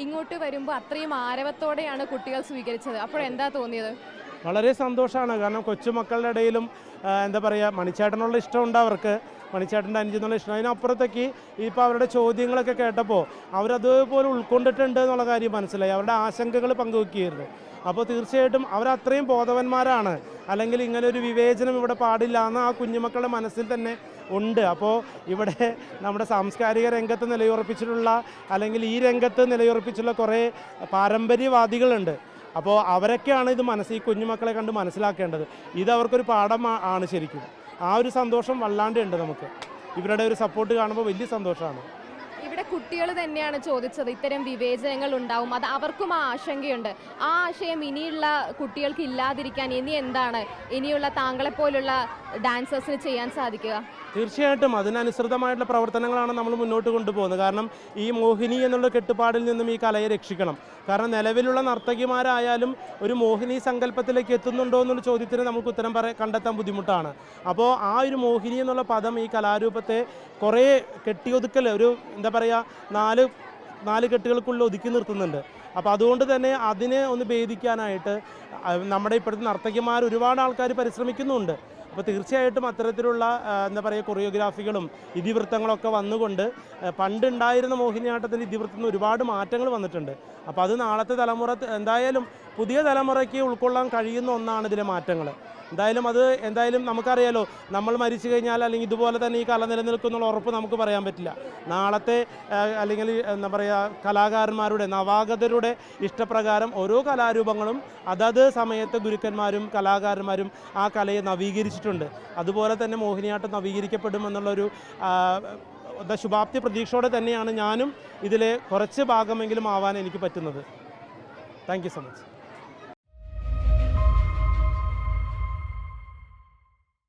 ഇങ്ങോട്ട് വരുമ്പോൾ അത്രയും ആരവത്തോടെയാണ് കുട്ടികൾ സ്വീകരിച്ചത്. അപ്പോഴെന്താ തോന്നിയത്? വളരെ സന്തോഷമാണ്. കാരണം കൊച്ചുമക്കളുടെ ഇടയിലും എന്താ പറയുക, മണിച്ചേട്ടനുള്ള ഇഷ്ടമുണ്ട് അവർക്ക്, മണിച്ചേട്ടൻ്റെ അനുജന്നുള്ള ഇഷ്ടം. അതിനപ്പുറത്തേക്ക് ഇപ്പോൾ അവരുടെ ചോദ്യങ്ങളൊക്കെ കേട്ടപ്പോൾ അവരതുപോലെ ഉൾക്കൊണ്ടിട്ടുണ്ട് എന്നുള്ള കാര്യം മനസ്സിലായി. അവരുടെ ആശങ്കകൾ പങ്കുവെക്കുകയായിരുന്നു. അപ്പോൾ തീർച്ചയായിട്ടും അവരത്രയും ബോധവന്മാരാണ്. അല്ലെങ്കിൽ ഇങ്ങനെ ഒരു വിവേചനം ഇവിടെ പാടില്ല എന്ന് ആ കുഞ്ഞുമക്കളുടെ മനസ്സിൽ തന്നെ ഉണ്ട്. അപ്പോൾ ഇവിടെ നമ്മുടെ സാംസ്കാരിക രംഗത്ത് നിലയുറപ്പിച്ചിട്ടുള്ള, അല്ലെങ്കിൽ ഈ രംഗത്ത് നിലയുറപ്പിച്ചിട്ടുള്ള കുറേ പാരമ്പര്യവാദികളുണ്ട്. അപ്പോൾ അവരൊക്കെയാണ് ഇത് ഈ കുഞ്ഞുമക്കളെ കണ്ട് മനസ്സിലാക്കേണ്ടത്. ഇത് അവർക്കൊരു പാഠം ആണ് ശരിക്കും. ആ ഒരു സന്തോഷം വല്ലാണ്ട് ഉണ്ട് നമുക്ക്. ഇവരുടെ ഒരു സപ്പോർട്ട് കാണുമ്പോൾ വലിയ സന്തോഷമാണ്. ഇവിടെ കുട്ടികൾ തന്നെയാണ് ചോദിച്ചത്, ഇത്തരം വിവേചനങ്ങൾ ഉണ്ടാവും, അത് അവർക്കും ആ ആശങ്കയുണ്ട്. ആ ആശയം ഇനിയുള്ള കുട്ടികൾക്ക് ഇല്ലാതിരിക്കാൻ ഇനി എന്താണ് ഇനിയുള്ള താങ്കളെപ്പോലുള്ള ഡാൻസേഴ്സിന് ചെയ്യാൻ സാധിക്കുക? തീർച്ചയായിട്ടും അതിനനുസൃതമായിട്ടുള്ള പ്രവർത്തനങ്ങളാണ് നമ്മൾ മുന്നോട്ട് കൊണ്ടുപോകുന്നത്. കാരണം ഈ മോഹിനി എന്നുള്ള കെട്ടുപാടിൽ നിന്നും ഈ കലയെ രക്ഷിക്കണം. കാരണം നിലവിലുള്ള നർത്തകിമാരായാലും ഒരു മോഹിനി സങ്കല്പത്തിലേക്ക് എത്തുന്നുണ്ടോ എന്നുള്ള ചോദ്യത്തിന് നമുക്ക് ഉത്തരം കണ്ടെത്താൻ ബുദ്ധിമുട്ടാണ്. അപ്പോൾ ആ ഒരു മോഹിനി എന്നുള്ള പദം ഈ കലാരൂപത്തെ കുറേ കെട്ടിയൊതുക്കൽ, ഒരു എന്താ പറയുക, നാല് കെട്ടുകൾക്കുള്ളിൽ ഒതുക്കി നിർത്തുന്നുണ്ട്. അപ്പോൾ അതുകൊണ്ട് തന്നെ അതിനെ ഒന്ന് ഭേദിക്കാനായിട്ട് നമ്മുടെ ഇപ്പോഴത്തെ നർത്തകിമാർ ഒരുപാട് ആൾക്കാർ പരിശ്രമിക്കുന്നുണ്ട്. അപ്പോൾ തീർച്ചയായിട്ടും അത്തരത്തിലുള്ള എന്താ പറയുക കൊറിയോഗ്രാഫികളും ഇതിവൃത്തങ്ങളൊക്കെ വന്നുകൊണ്ട് പണ്ടുണ്ടായിരുന്ന മോഹിനിയാട്ടത്തിൻ്റെ ഇതിവൃത്തത്തിന് ഒരുപാട് മാറ്റങ്ങൾ വന്നിട്ടുണ്ട്. അപ്പോൾ അത് നാളത്തെ തലമുറ, എന്തായാലും പുതിയ തലമുറയ്ക്ക് ഉൾക്കൊള്ളാൻ കഴിയുന്ന ഒന്നാണ് ഇതിലെ മാറ്റങ്ങൾ. എന്തായാലും നമുക്കറിയാലോ, നമ്മൾ മരിച്ചു കഴിഞ്ഞാൽ അല്ലെങ്കിൽ ഇതുപോലെ തന്നെ ഈ കല നിലനിൽക്കുന്നുള്ള ഉറപ്പ് നമുക്ക് പറയാൻ പറ്റില്ല. നാളത്തെ അല്ലെങ്കിൽ എന്താ പറയുക കലാകാരന്മാരുടെ, നവാഗതരുടെ ഇഷ്ടപ്രകാരം ഓരോ കലാരൂപങ്ങളും അതത് സമയത്തെ ഗുരുക്കന്മാരും കലാകാരന്മാരും ആ കലയെ നവീകരിച്ചിട്ടുണ്ട്. അതുപോലെ തന്നെ മോഹിനിയാട്ടം നവീകരിക്കപ്പെടുമെന്നുള്ളൊരു ശുഭാപ്തി പ്രതീക്ഷയോടെ തന്നെയാണ് ഞാനും ഇതിലെ കുറച്ച് ഭാഗമെങ്കിലും ആവാൻ എനിക്ക് പറ്റുന്നത്. Thank you so much.